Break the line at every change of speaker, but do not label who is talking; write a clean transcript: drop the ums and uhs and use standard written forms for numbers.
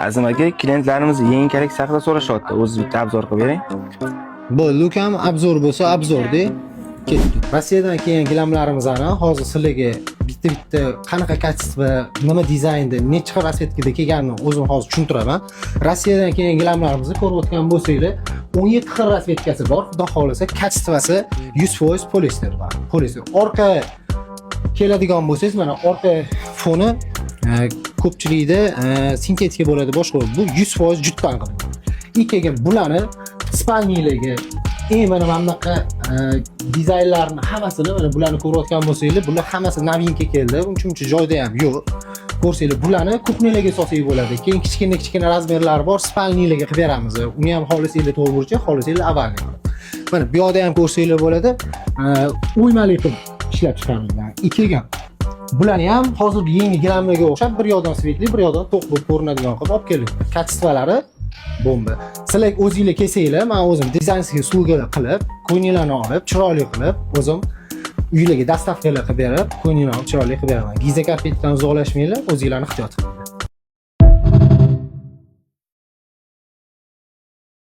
Azim aka, klientlarimiz yengil karaksiz haqida so'rashyapti. O'zingiz bitta obzor qilib bering.
Bo'ldi, ukam obzor bo'lsa obzorda ketdik. Rossiyadan kelgan gilamlarimizni hozir sizlarga bitta qanaqa kачество, nima dizaynda, necha xil rasvetkada kelganini o'zim hozir tushuntiraman. Rossiyadan kelgan gilamlarimizni ko'rib o'tgan bo'lsanglar, 17 xil rasvetkasi bor. Xudo xolasa, kачествоsi 100% poliester bor. Poliester. Orqa keladigan bo'lsangiz, mana orqa foni ko'pchilikda sintetika bo'ladi, boshqa bu 100% jutdan qilingan. Ikkiga bularni spalniyligi mana bunaqa dizaynlarni hammasini mana bularni ko'rayotgan bo'lsanglar, bular hammasi novinka keldi. Uncha joyda ham yo'q. Ko'rsanglar, bularni kuxniyalarga solsak bo'ladi. Keyin kichkina razmerlari bor, spalniylarga qilib beramiz. Uni ham xohlasanglar to'g'richa, xohlasanglar avalni. Mana bu yoqda ham ko'rsanglar bo'ladi. O'ymali qilib ishlab chiqarilgan. Ikkiga bularni ham hozirgi yangi gilamlarga o'xshab bir yoqdan svetli, bir yoqdan to'q bo'lib ko'rinadigan qilib olib kelingan. Kачестволari bomba. Sizlar o'zingizlar kelsanglar, men o'zim dizaynsiga suvga qilib, ko'ngillarni olib, chiroyli qilib, o'zim uylarga dastavkalar qilib berib, ko'ngillarni chiroyli qilib beraman. Giza karpetdan uzoqlashmanglar, o'zingizlarni ehtiyot qiling.